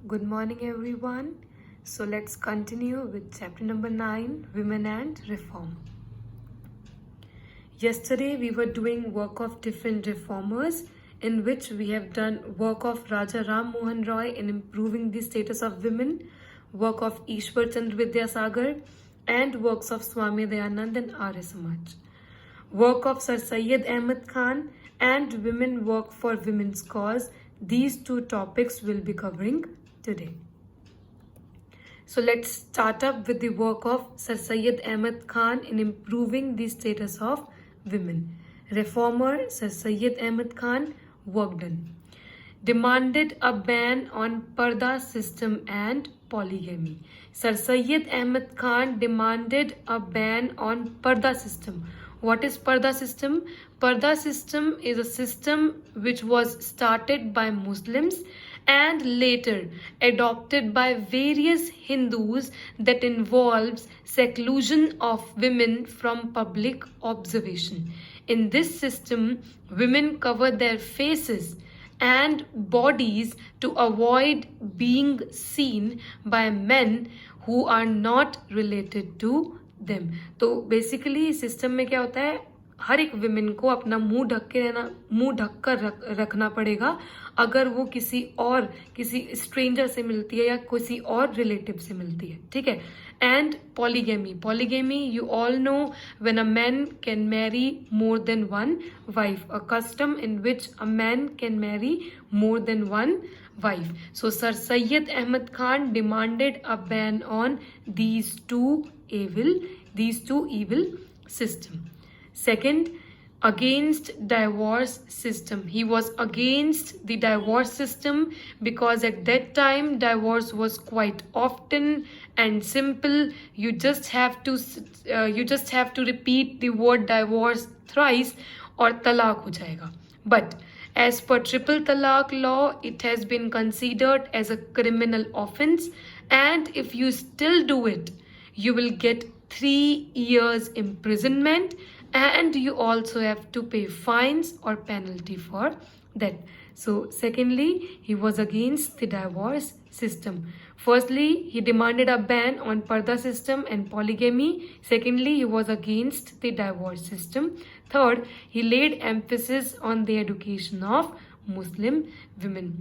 Good morning, everyone. So let's continue with chapter number 9, Women and Reform. Yesterday we were doing work of different reformers, in which we have done work of Raja Ram Mohan Roy in improving the status of women, work of Ishwar Chandra Vidyasagar, and works of Swami Dayanand and Arya Samaj. Work of Sir Syed Ahmed Khan and women work for women's cause. These two topics we'll be covering today. So let's start up with the work of Sir Syed Ahmed Khan in improving the status of women. Reformer Sir Syed Ahmed Khan, work done. Demanded a ban on Parda system and polygamy. Sir Syed Ahmed Khan demanded a ban on Parda system. What is Parda system? Parda system is a system which was started by Muslims and later adopted by various Hindus that involves seclusion of women from public observation. In this system, women cover their faces and bodies to avoid being seen by men who are not related to them. तो basically system में क्या होता है, हर एक women को अपना मुंह ढक कर रखना पड़ेगा अगर वो किसी स्ट्रेंजर से मिलती है या किसी और रिलेटिव से मिलती है, ठीक है. And polygamy you all know when a man can marry more than one wife, a custom in which a man can marry more than one wife. So Sir Syed Ahmed Khan demanded a ban on these two evil system. Second, against divorce system. He was against the divorce system because at that time divorce was quite often and simple. You just have to repeat the word divorce thrice or talaq ho jayega. But as per triple talaq law, it has been considered as a criminal offense, and if you still do it, you will get 3 years imprisonment, and you also have to pay fines or penalty for that. So secondly, he was against the divorce system. Firstly, he demanded a ban on Parda system and polygamy. Secondly, he was against the divorce system. Third, he laid emphasis on the education of Muslim women.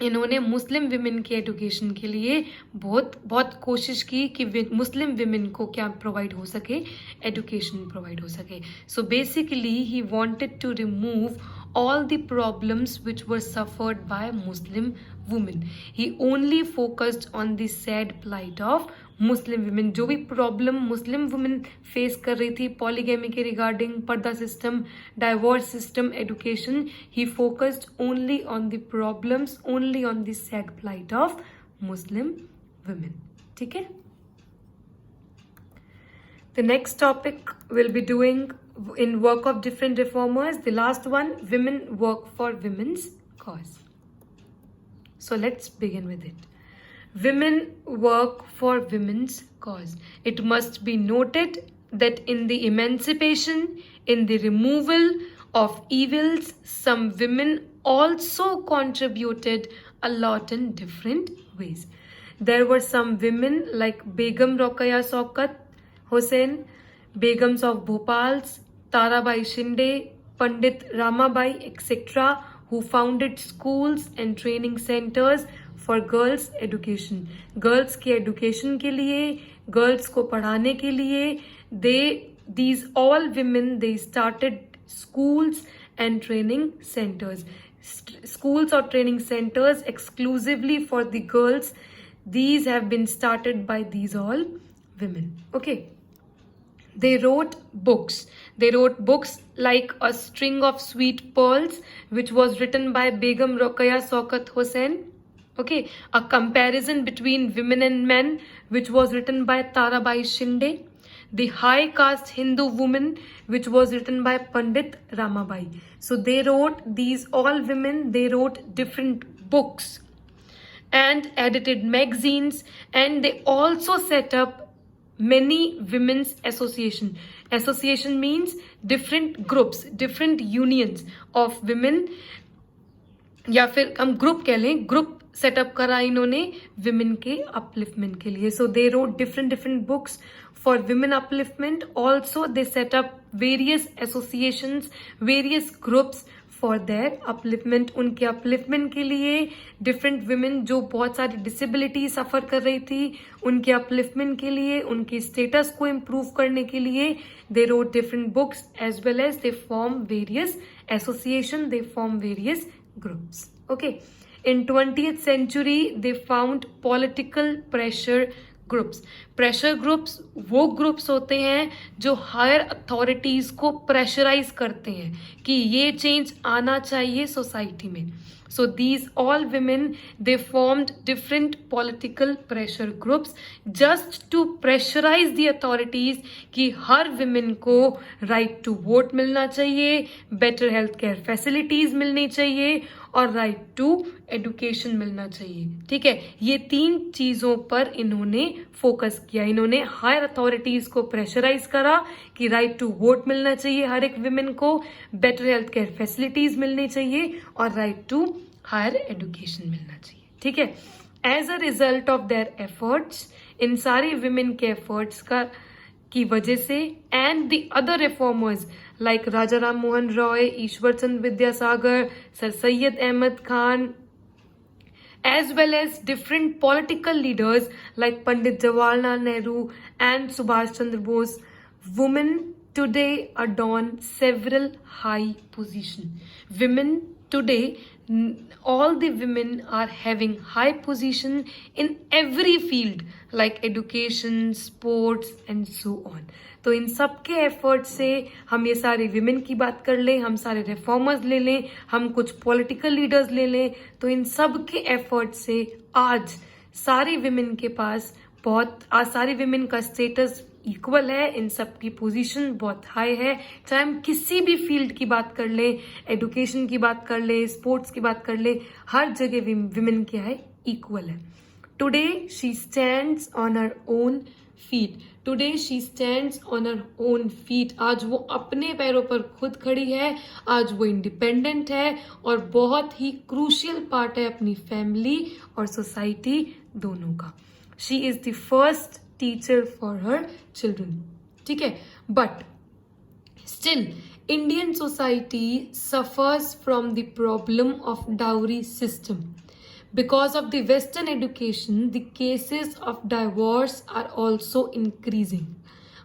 इन्होंने Muslim women की education के लिए बहुत कोशिश की कि Muslim women को क्या प्रोवाइड हो सके, एजुकेशन प्रोवाइड हो सके. So basically he wanted to remove all the problems which were suffered by Muslim women. He only focused on the sad plight of Muslim women. जो भी problem Muslim women face कर रही थी polygamy के regarding, पर्दा system, divorce system, education, he focused only on the problems, only on the sad plight of Muslim women. ठीक है? The next topic we'll be doing in work of different reformers. The last one, women work for women's cause. So let's begin with it. Women work for women's cause. It must be noted that in the emancipation, in the removal of evils, some women also contributed a lot in different ways. There were some women like Begum Rokeya Shaukat Hussain, Begums of Bhopals, Tarabai Shinde, Pandit Ramabai, etc., who founded schools and training centers for girls education. Girls के education के लिए, girls को पढ़ाने के लिए, these all women, they started schools and training centers. Schools or training centers exclusively for the girls. These have been started by these all women. Okay. They wrote books. They wrote books like A String of Sweet Pearls, which was written by Begum Rokeya Shaukat Hussain. Okay, A Comparison Between Women and Men, which was written by Tarabai Shinde. The High Caste Hindu Woman, which was written by Pandit Ramabai. So they wrote, these all women, they wrote different books and edited magazines, and they also set up many women's association means different groups, different unions of women, या फिर हम group कह लें, group setup करा इन्होंने women के upliftment के लिए. So they wrote different books for women upliftment. Also they set up various associations, various groups for their upliftment. उनके अपलिफ्टमेंट के लिए डिफरेंट विमेन जो बहुत सारी डिसेबिलिटी सफर कर रही थी, उनके अपलिफ्टमेंट के लिए, उनके स्टेटस को इम्प्रूव करने के लिए they wrote different books as well as they form various association, they form various groups. Okay. In 20th century, they found political pressure groups. Pressure groups वो ग्रुप्स होते हैं जो हायर अथॉरिटीज को pressurise करते हैं कि ये चेंज आना चाहिए सोसाइटी में. So these all women they formed different political pressure groups just to pressurise the authorities कि हर विमेन को राइट टू वोट मिलना चाहिए, बेटर हेल्थ केयर फैसिलिटीज मिलनी चाहिए और राइट टू एजुकेशन मिलना चाहिए. ठीक है, ये 3 चीजों पर इन्होंने फोकस किया. इन्होंने हायर अथॉरिटीज को प्रेशराइज करा कि राइट टू वोट मिलना चाहिए हर एक विमेन को, बेटर हेल्थ केयर फैसिलिटीज मिलनी चाहिए और राइट टू हायर एजुकेशन मिलना चाहिए. ठीक है, as a result of their efforts, इन सारे विमेन के एफर्ट्स की वजह से and the other reformers like Raja Ram Mohan Roy, Ishwar Chand Vidyasagar, Sir Syed Ahmad Khan, as well as different political leaders like Pandit Jawaharlal Nehru and Subhash Chandra Bose, women today adorn several high positions. Women today, all the women are having high position in every field like education, sports and so on. तो इन सब के effort से हम ये सारे women की बात कर लें, हम सारे रिफॉर्मर्स ले लें, हम कुछ पॉलिटिकल लीडर्स ले लें, तो इन सब के एफर्ट से आज सारी विमेन के पास आज सारी विमेन का स्टेटस इक्वल है. इन सब की पोजीशन बहुत हाई है. चाहे हम किसी भी फील्ड की बात कर लें, एजुकेशन की बात कर लें, स्पोर्ट्स की बात कर लें, हर जगह विमेन क्या है, इक्वल है. Today she stands on her own feet. Today she stands on her own feet. आज वो अपने पैरों पर खुद खड़ी है, आज वो इंडिपेंडेंट है और बहुत ही क्रूशियल पार्ट है अपनी फैमिली और सोसाइटी दोनों का. She is the first teacher for her children. ठीक है, but still Indian society suffers from the problem of dowry system. Because of the Western education, the cases of divorce are also increasing.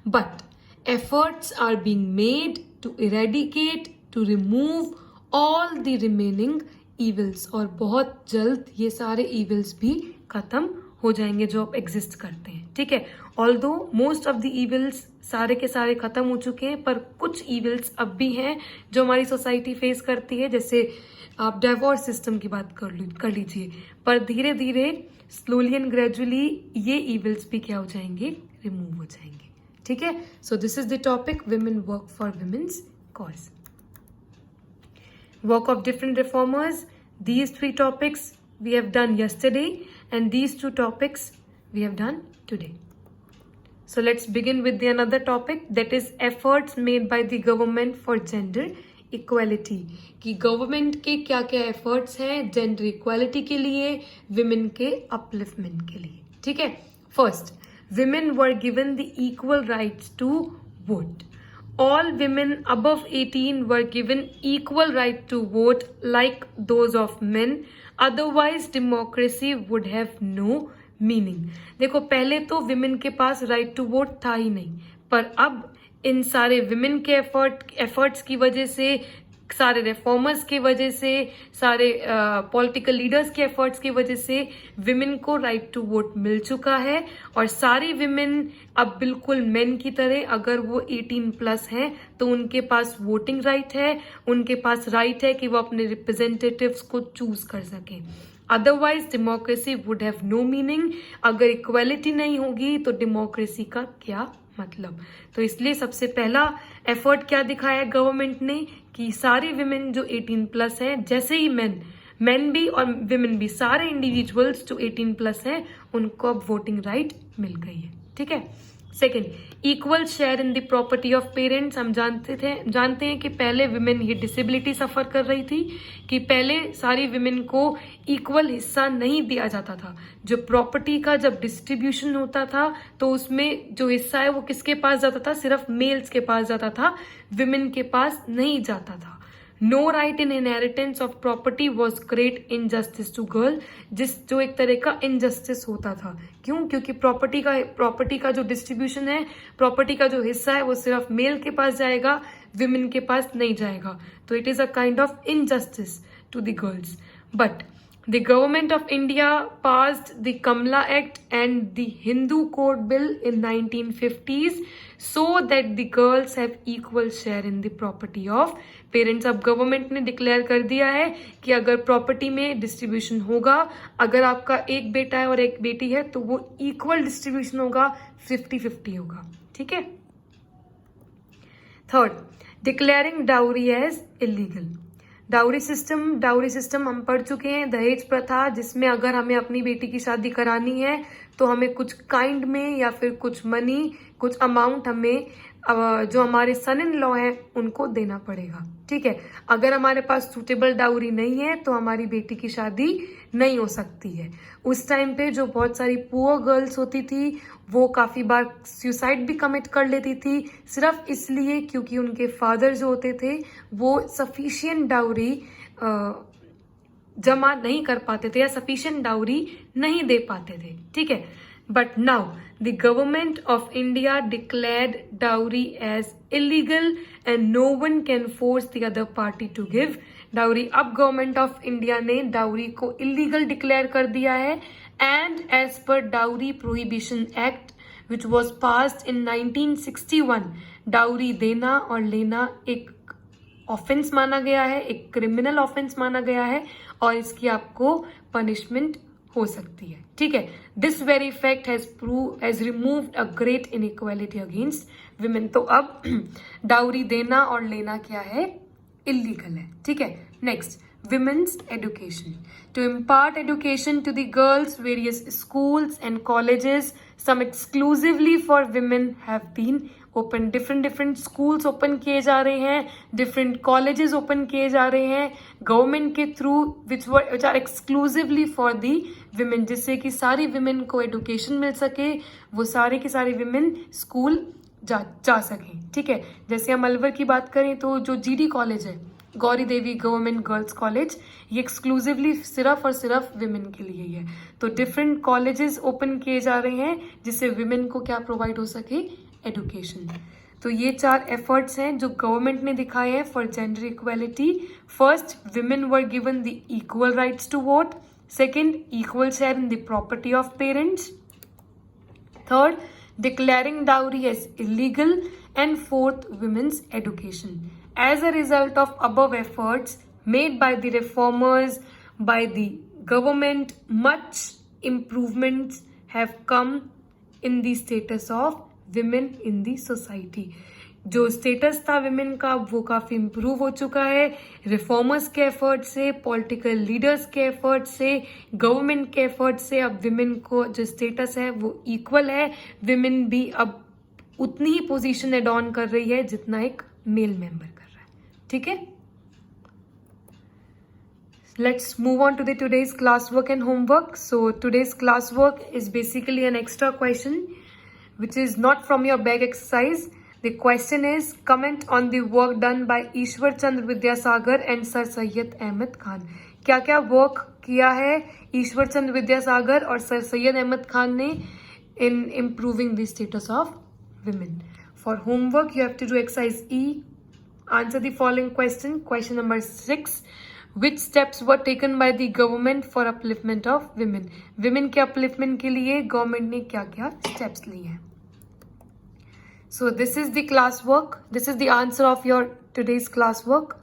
But efforts are being made to eradicate, to remove all the remaining evils. और बहुत जल्द ये सारे evils भी खत्म हो जाएंगे जो अब एग्जिस्ट करते हैं. ठीक है, although most of the evils सारे के सारे खत्म हो चुके हैं, पर कुछ evils अब भी हैं जो हमारी सोसाइटी फेस करती है. जैसे आप डाइवोर्स सिस्टम की बात कर लीजिए, पर धीरे धीरे स्लोली एंड ग्रेजुअली ये इविल्स भी क्या हो जाएंगे, रिमूव हो जाएंगे. ठीक है, so this is the topic women work for women's cause. Work of different reformers, these 3 topics we have done yesterday and these 2 topics we have done today. So let's begin with the another topic, that is efforts made by the government for gender equality. कि government के क्या क्या efforts हैं gender equality के लिए, women के upliftment के लिए. ठीक है, first, women were given the equal rights to vote. All women above 18 were given equal right to vote like those of men. Otherwise, democracy would have no meaning. देखो, पहले तो विमेन के पास right to vote था ही नहीं, पर अब इन सारे women के एफर्ट्स की वजह से, सारे रिफॉर्मर्स की वजह से, सारे पॉलिटिकल लीडर्स के एफर्ट्स की वजह से विमेन को राइट टू वोट मिल चुका है. और सारी विमेन अब बिल्कुल मेन की तरह, अगर वो 18+ हैं तो उनके पास वोटिंग राइट है, उनके पास राइट है कि वो अपने रिप्रेजेंटेटिव्स को चूज कर सकें. Otherwise democracy would have no meaning. अगर इक्वालिटी नहीं होगी तो डेमोक्रेसी का क्या मतलब. तो इसलिए सबसे पहला एफर्ट क्या दिखाया गवर्नमेंट ने कि सारी विमेन जो 18+ हैं, जैसे ही मेन भी और विमेन भी, सारे इंडिविजुअल्स जो 18+ हैं उनको अब वोटिंग राइट मिल गई है. ठीक है, second, equal share in the property of parents. हम जानते हैं कि पहले विमेन ये डिसेबिलिटी सफर कर रही थी, कि पहले सारी विमेन को इक्वल हिस्सा नहीं दिया जाता था। जो प्रॉपर्टी का जब डिस्ट्रीब्यूशन होता था तो उसमें जो हिस्सा है वो किसके पास जाता था? सिर्फ मेल्स के पास जाता था, विमेन के पास नहीं जाता था। No right in inheritance of property was great injustice to girl, जो एक तरह का इनजस्टिस होता था। क्यों? क्योंकि प्रॉपर्टी का जो डिस्ट्रीब्यूशन है, प्रॉपर्टी का जो हिस्सा है वो सिर्फ मेल के पास जाएगा, विमेन के पास नहीं जाएगा। तो it is a kind of injustice to the girls. But the government of India passed the Kamla Act and the Hindu Code Bill in 1950s so that the girls have equal share in the property of parents. अब government ने declare कर दिया है कि अगर property में distribution होगा, अगर आपका एक बेटा है और एक बेटी है, तो वो इक्वल डिस्ट्रीब्यूशन होगा, 50-50 होगा। ठीक है। Third, declaring dowry as illegal. Dowry system हम पढ़ चुके हैं। दहेज प्रथा, जिसमें अगर हमें अपनी बेटी की शादी करानी है तो हमें कुछ काइंड में या फिर कुछ मनी, कुछ अमाउंट हमें जो हमारे सन इन लॉ है उनको देना पड़ेगा। ठीक है। अगर हमारे पास सूटेबल डाउरी नहीं है तो हमारी बेटी की शादी नहीं हो सकती है। उस टाइम पे जो बहुत सारी पुअर गर्ल्स होती थी वो काफी बार सुसाइड भी कमिट कर लेती थी, सिर्फ इसलिए क्योंकि उनके फादर जो होते थे वो सफिशिएंट डाउरी जमा नहीं कर पाते थे या सफिशिएंट डाउरी नहीं दे पाते थे। ठीक है। But now, the government of India declared dowry as illegal and no one can force the other party to give dowry. अब गवर्नमेंट ऑफ इंडिया ने डाउरी को इलीगल डिक्लेयर कर दिया है and as per dowry prohibition act which was passed in 1961, dowry देना और लेना एक ऑफेंस माना गया है, एक क्रिमिनल ऑफेंस माना गया है और इसकी आपको पनिशमेंट हो सकती है। ठीक है। This very fact has removed a great inequality against women. तो अब डाउरी देना और लेना क्या है? इलीगल है। ठीक है। Next, women's education. To impart education to the girls, various schools and colleges, some exclusively for women have been open. Different schools open किए जा रहे हैं, डिफरेंट कॉलेजेस ओपन किए जा रहे हैं गवर्नमेंट के through, which are exclusively for the women, जिससे कि सारी विमेन को एजुकेशन मिल सके, वो सारे के सारे विमेन स्कूल जा सकें। ठीक है। जैसे हम अलवर की बात करें तो जो जीडी कॉलेज है, गौरी देवी गवर्नमेंट गर्ल्स कॉलेज, ये एक्सक्लूसिवली सिर्फ और सिर्फ विमेन के लिए ही है। तो डिफरेंट कॉलेजेस ओपन किए जा रहे हैं जिससे विमेन को क्या प्रोवाइड हो सके? एजुकेशन। तो ये 4 एफर्ट्स हैं जो गवर्नमेंट ने दिखाए हैं for gender equality. First, women were given the equal rights to vote. Second, equal share in the property of parents. Third, declaring dowry as illegal. And fourth, women's education. As a result of above efforts made by the reformers, by the government, much improvements have come in the status of women in the society. जो status था women का वो काफी improve हो चुका है reformers के effort से, पॉलिटिकल लीडर्स के एफर्ट से, गवर्नमेंट के एफर्ट से। अब विमेन को जो स्टेटस है वो इक्वल है। विमेन भी अब उतनी ही पोजीशन एड ऑन कर रही है जितना एक मेल मेंबर कर रहा है। ठीक है। Let's move on to the today's classwork and homework. So today's classwork is basically an extra question which is not from your bag exercise. The question is, comment on the work done by Ishwar Chandra Vidyasagar and Sir Syed Ahmed Khan. क्या क्या work किया है ईश्वर चंद्र विद्यासागर और sir Syed Ahmad Khan ने in improving the status of women. For homework, you have to do exercise E. Answer the following question. Question number 6. Which steps were taken by the government for upliftment of women? Women के upliftment के लिए government ने क्या क्या steps लिए हैं? So this is the classwork. This is the answer of your today's classwork,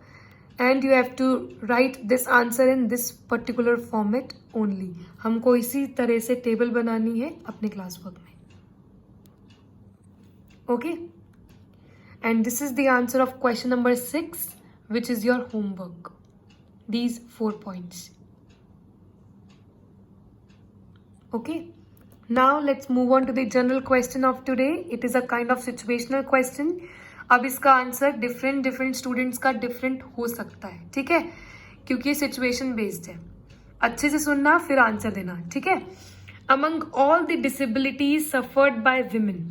and you have to write this answer in this particular format only. हमको इसी तरह से टेबल बनानी है अपने classwork में. Okay? And this is the answer of question number 6, which is your homework. These 4 points. Okay? Now let's move on to the general question of today. It is a kind of situational question. अब इसका answer different students का different हो सकता है, ठीक है, क्योंकि ये सिचुएशन बेस्ड है. अच्छे से सुनना फिर आंसर देना, ठीक है. Among all the disabilities suffered by women,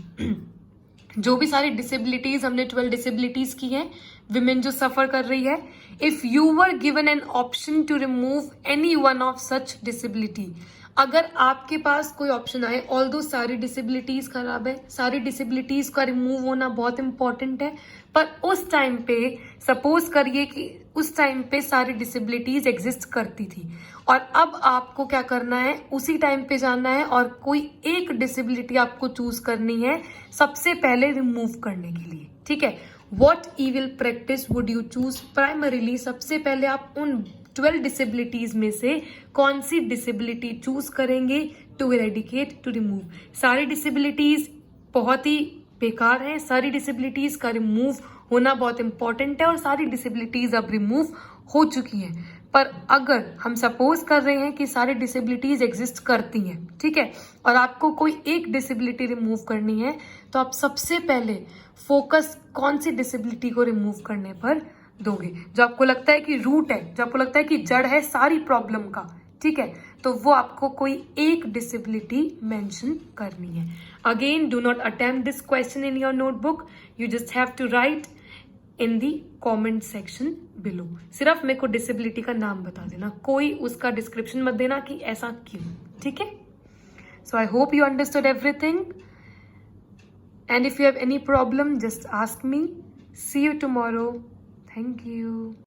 जो भी सारी डिसेबिलिटीज हमने 12 डिसेबिलिटीज की हैं, विमेन जो सफर कर रही है, if you were given an option to remove any one of such disability, अगर आपके पास कोई ऑप्शन आए, ऑल्दो सारी डिसेबिलिटीज खराब है, सारी डिसेबिलिटीज का रिमूव होना बहुत इंपॉर्टेंट है, पर उस टाइम पे सपोज करिए कि उस टाइम पे सारी डिसेबिलिटीज एग्जिस्ट करती थी और अब आपको क्या करना है, उसी टाइम पे जाना है और कोई एक डिसेबिलिटी आपको चूज करनी है सबसे पहले रिमूव करने के लिए, ठीक है. What evil practice would you choose primarily, सबसे पहले आप उन 12 डिसेबिलिटीज में से कौन सी डिसेबिलिटी चूज करेंगे टू इरेडिकेट, टू रिमूव. सारी डिसेबिलिटीज बहुत ही बेकार है, सारी डिसेबिलिटीज का रिमूव होना बहुत इंपॉर्टेंट है और सारी डिसेबिलिटीज अब रिमूव हो चुकी हैं. पर अगर हम सपोज कर रहे हैं कि सारी डिसेबिलिटीज एग्जिस्ट करती हैं, ठीक है, और आपको कोई एक डिसेबिलिटी रिमूव करनी है, तो आप सबसे पहले फोकस कौन सी डिसेबिलिटी को रिमूव करने पर दोगे, जो आपको लगता है कि रूट है, जो आपको लगता है कि जड़ है सारी प्रॉब्लम का, ठीक है, तो वो आपको कोई एक डिसेबिलिटी मेंशन करनी है. Again, do not attempt this question in your notebook, you just have to write in the comment section below. सिर्फ मेरे को डिसेबिलिटी का नाम बता देना, कोई उसका डिस्क्रिप्शन मत देना कि ऐसा क्यों, ठीक है. So I hope you understood everything, and if you have any problem just ask me. See you tomorrow. Thank you.